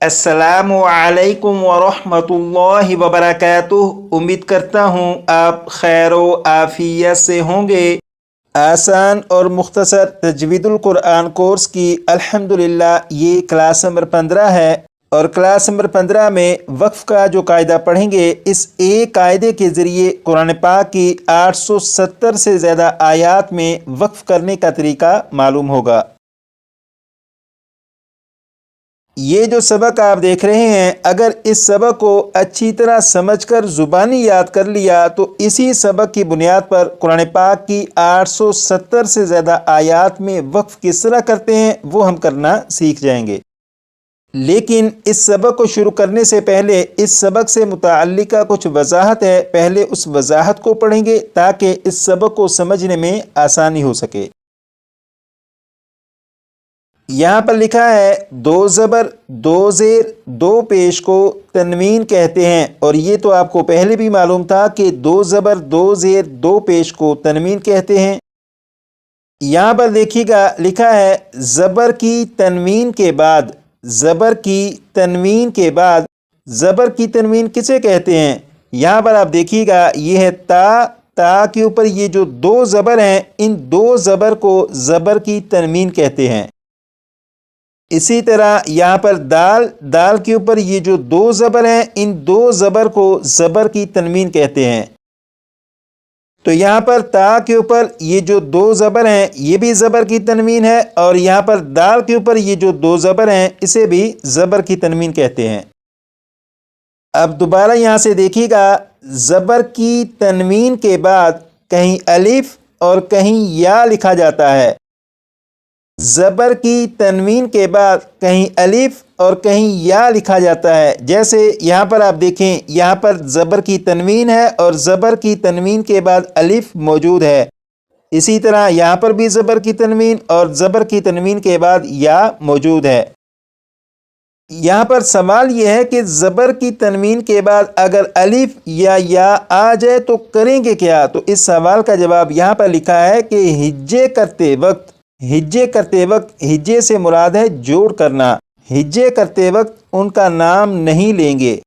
अस्सलामु अलैकुम वरहमतुल्लाहि वबरकातुह। उम्मीद करता हूँ आप खैर व आफियत से होंगे। आसान और मुख्तसर तजवीदुल कुरान कोर्स की अल्हम्दुलिल्लाह ये क्लास नंबर 15 है, और क्लास नंबर 15 में वक्फ़ का जो कायदा पढ़ेंगे, इस एक कायदे के ज़रिए कुरान पाक की 870 से ज़्यादा आयात में वक्फ़ करने का तरीका मालूम होगा। ये जो सबक आप देख रहे हैं, अगर इस सबक को अच्छी तरह समझकर ज़ुबानी याद कर लिया तो इसी सबक की बुनियाद पर कुरान पाक की 870 से ज़्यादा आयात में वक्फ़ किस तरह करते हैं वो हम करना सीख जाएंगे। लेकिन इस सबक को शुरू करने से पहले इस सबक से मुताल्लिका कुछ वजाहत है, पहले उस वजाहत को पढ़ेंगे ताकि इस सबक को समझने में आसानी हो सके। यहाँ पर लिखा है दो ज़बर दो ज़ेर दो पेश को तनवीन कहते हैं, और ये तो आपको पहले भी मालूम था कि दो ज़बर दो ज़ेर दो पेश को तनवीन कहते हैं। यहाँ पर देखिएगा लिखा है ज़बर की तनवीन के बाद, ज़बर की तनवीन के बाद, ज़बर की तनवीन किसे कहते हैं? यहाँ पर आप देखिएगा ये है ता, ता के ऊपर ये जो दो ज़बर हैं, इन दो ज़बर को ज़बर की तनवीन कहते हैं। इसी तरह यहाँ पर दाल, दाल के ऊपर ये जो दो ज़बर हैं, इन दो ज़बर को ज़बर की तनवीन कहते हैं। तो यहाँ पर ता के ऊपर ये जो दो ज़बर हैं, ये भी ज़बर की तनवीन है, और यहाँ पर दाल के ऊपर ये जो दो ज़बर हैं, इसे भी ज़बर की तनवीन कहते हैं। अब दोबारा यहाँ से देखिएगा, ज़बर की तनवीन के बाद कहीं अलिफ और कहीं या लिखा जाता है। ज़बर की तनवीन के बाद कहीं अलिफ और कहीं या लिखा जाता है। जैसे यहाँ पर आप देखें, यहाँ पर ज़बर की तनवीन है और ज़बर की तनवीन के बाद अलिफ मौजूद है। इसी तरह यहाँ पर भी ज़बर की तनवीन और ज़बर की तनवीन के बाद या मौजूद है। यहाँ पर सवाल यह है कि ज़बर की तनवीन के बाद अगर अलिफ या आ जाए तो करेंगे क्या? तो इस सवाल का जवाब यहाँ पर लिखा है कि हिज्जे करते वक्त, हिज्जे करते वक्त, हिज्जे से मुराद है जोड़ करना, हिज्जे करते वक्त उनका नाम नहीं लेंगे।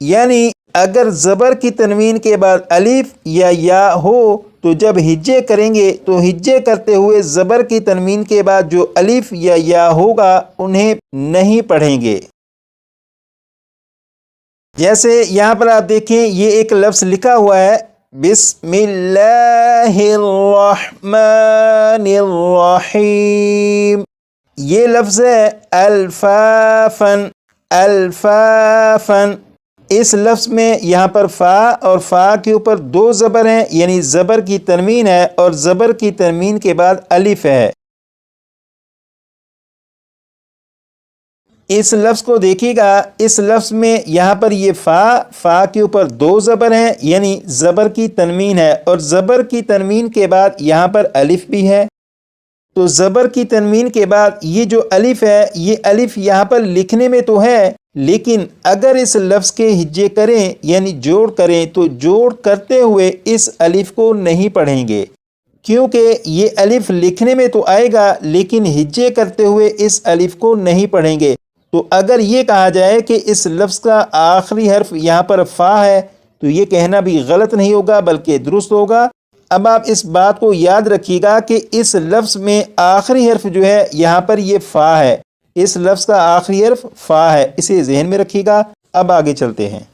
यानी अगर ज़बर की तनवीन के बाद अलिफ या हो तो जब हिज्जे करेंगे तो हिज्जे करते हुए ज़बर की तनवीन के बाद जो अलिफ या होगा उन्हें नहीं पढ़ेंगे। जैसे यहाँ पर आप देखें, ये एक लफ्ज़ लिखा हुआ है बिस्मिल्लाहिर्रहमानिर्रहीम। ये लफ्ज़ है अल्फाफन, अल्फाफन। इस लफ्ज़ में यहाँ पर फ़ा और फ़ा के ऊपर दो ज़बर हैं, यानी ज़बर की तनवीन है और ज़बर की तनवीन के बाद अलिफ है। इस लफ्ज़ को देखिएगा, इस लफ्ज़ में यहाँ पर ये फ़ा के ऊपर दो ज़बर हैं, यानी ज़बर की तनवीन है, और ज़बर की तनवीन के बाद यहाँ पर अलिफ भी है। तो ज़बर की तनवीन के बाद ये जो अलिफ है, ये अलिफ यहाँ पर लिखने में तो है, लेकिन अगर इस लफ्ज़ के हिज्जे करें यानी जोड़ करें तो जोड़ करते हुए इस अलिफ को नहीं पढ़ेंगे, क्योंकि ये अलिफ लिखने में तो आएगा लेकिन हिज्जे करते हुए इस अलिफ को नहीं पढ़ेंगे। तो अगर ये कहा जाए कि इस लफ्ज़ का आखिरी हर्फ यहाँ पर फ़ा है तो ये कहना भी गलत नहीं होगा बल्कि दुरुस्त होगा। अब आप इस बात को याद रखिएगा कि इस लफ्ज़ में आखिरी हर्फ जो है यहाँ पर ये फ़ा है, इस लफ्ज़ का आखिरी हर्फ फ़ा है, इसे जहन में रखिएगा। अब आगे चलते हैं।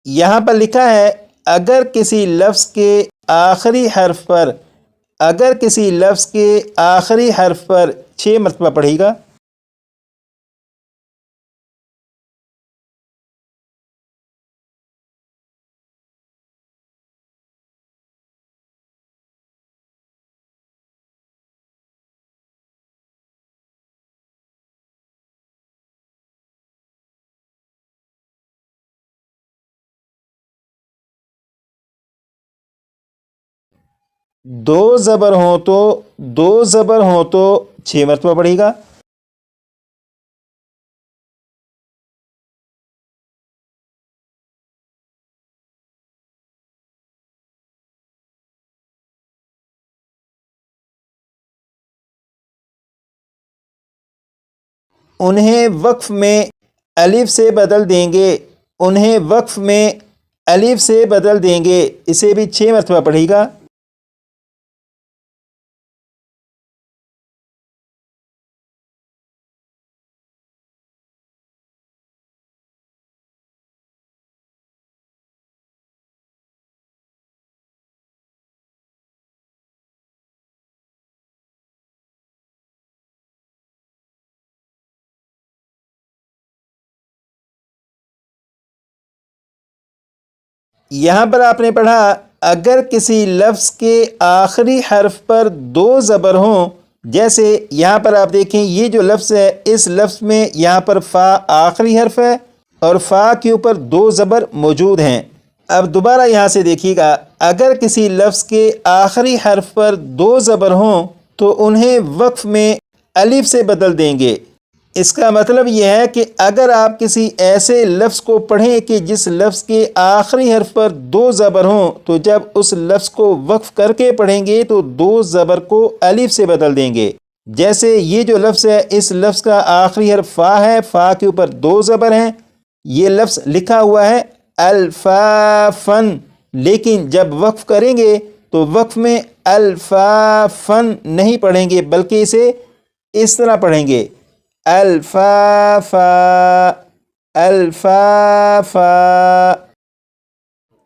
यहाँ पर लिखा है अगर किसी लफ्ज़ के आखिरी हर्फ पर, अगर किसी लफ्ज़ के आखिरी हर्फ पर 6 मरतबा पढ़ेगा। दो ज़बर हो तो, दो ज़बर हो तो 6 मरतबा पढ़ेगा। انہیں وقف میں الف سے بدل دیں گے، انہیں وقف میں الف سے بدل دیں گے۔ اسے بھی 6 مرتبہ پڑھے گا۔ یہاں پر آپ نے پڑھا اگر کسی لفظ کے آخری حرف پر 2 زبر ہوں، جیسے یہاں پر آپ دیکھیں یہ جو لفظ ہے اس لفظ میں یہاں پر فا آخری حرف ہے اور فا کے اوپر 2 زبر موجود ہیں۔ اب دوبارہ یہاں سے دیکھیے گا، اگر کسی لفظ کے آخری حرف پر 2 زبر ہوں تو انہیں وقف میں الف سے بدل دیں گے۔ اس کا مطلب یہ ہے کہ اگر آپ کسی ایسے لفظ کو پڑھیں کہ جس لفظ کے آخری حرف پر 2 زبر ہوں تو جب اس لفظ کو وقف کر کے پڑھیں گے تو 2 زبر کو الف سے بدل دیں گے۔ جیسے یہ جو لفظ ہے اس لفظ کا آخری حرف فا ہے، فا کے اوپر 2 زبر ہیں، یہ لفظ لکھا ہوا ہے الفافن، لیکن جب وقف کریں گے تو وقف میں الفافن نہیں پڑھیں گے بلکہ اسے اس طرح پڑھیں گے الفافا الفافا۔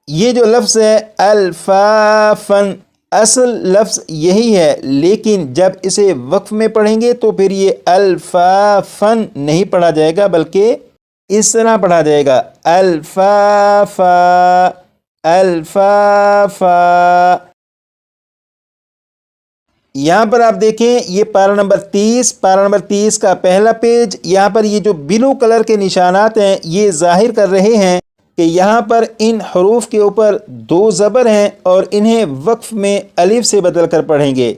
یہ جو لفظ ہے الفافن اصل لفظ یہی ہے، لیکن جب اسے وقف میں پڑھیں گے تو پھر یہ الفافن نہیں پڑھا جائے گا بلکہ اس طرح پڑھا جائے گا الفافا الفافا۔ یہاں پر آپ دیکھیں یہ پارہ نمبر 30 کا پہلا پیج، یہاں پر یہ جو بلو کلر کے نشانات ہیں یہ ظاہر کر رہے ہیں کہ یہاں پر ان حروف کے اوپر 2 زبر ہیں اور انہیں وقف میں الف سے بدل کر پڑھیں گے۔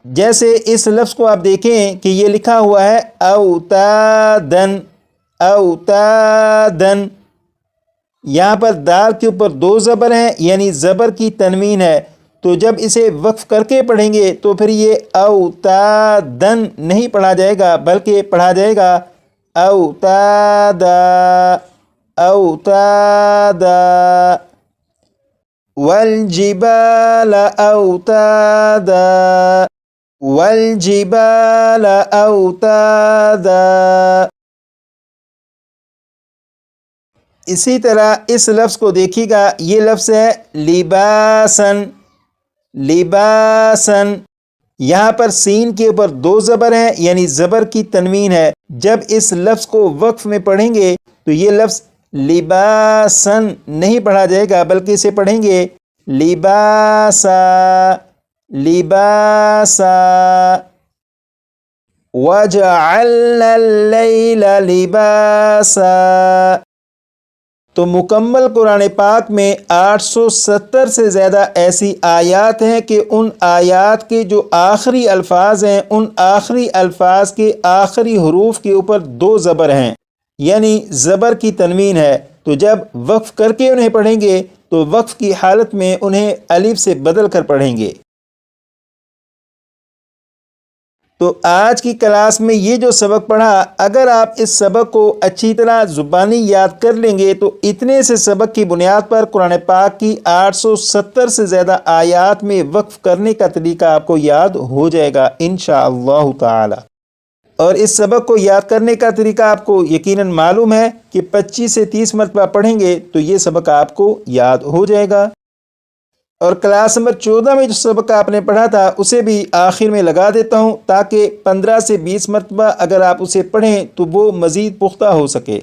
جیسے اس لفظ کو آپ دیکھیں کہ یہ لکھا ہوا ہے اوتادن اوتادن، یہاں پر دال کے اوپر 2 زبر ہیں یعنی زبر کی تنوین ہے، تو جب اسے وقف کر کے پڑھیں گے تو پھر یہ اوتادن نہیں پڑھا جائے گا بلکہ پڑھا جائے گا اوتادا اوتادا۔ والجبال اوتادا والجبال اوتادا۔ اسی طرح اس لفظ کو دیکھیے گا، یہ لفظ ہے لباسن لباسن، یہاں پر سین کے اوپر 2 زبر ہیں یعنی زبر کی تنوین ہے، جب اس لفظ کو وقف میں پڑھیں گے تو یہ لفظ لباسن نہیں پڑھا جائے گا بلکہ اسے پڑھیں گے لباسا لباسا۔ وَجَعَلْنَا اللَّيْلَ لِبَاسًا۔ تو مکمل قرآن پاک میں 870 سے زیادہ ایسی آیات ہیں کہ ان آیات کے جو آخری الفاظ ہیں ان آخری الفاظ کے آخری حروف کے اوپر 2 زبر ہیں یعنی زبر کی تنوین ہے، تو جب وقف کر کے انہیں پڑھیں گے تو وقف کی حالت میں انہیں الف سے بدل کر پڑھیں گے۔ تو آج کی کلاس میں یہ جو سبق پڑھا، اگر آپ اس سبق کو اچھی طرح زبانی یاد کر لیں گے تو اتنے سے سبق کی بنیاد پر قرآن پاک کی 870 سے زیادہ آیات میں وقف کرنے کا طریقہ آپ کو یاد ہو جائے گا انشاءاللہ تعالی۔ اور اس سبق کو یاد کرنے کا طریقہ آپ کو یقیناً معلوم ہے کہ 25 سے 30 مرتبہ پڑھیں گے تو یہ سبق آپ کو یاد ہو جائے گا۔ اور کلاس نمبر 14 میں جو سبق آپ نے پڑھا تھا اسے بھی آخر میں لگا دیتا ہوں تاکہ 15 سے 20 مرتبہ اگر آپ اسے پڑھیں تو وہ مزید پختہ ہو سکے۔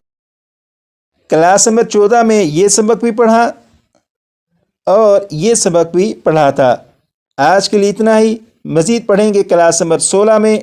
کلاس نمبر 14 میں یہ سبق بھی پڑھا اور یہ سبق بھی پڑھا تھا۔ آج کے لیے اتنا ہی، مزید پڑھیں گے کلاس نمبر 16 میں۔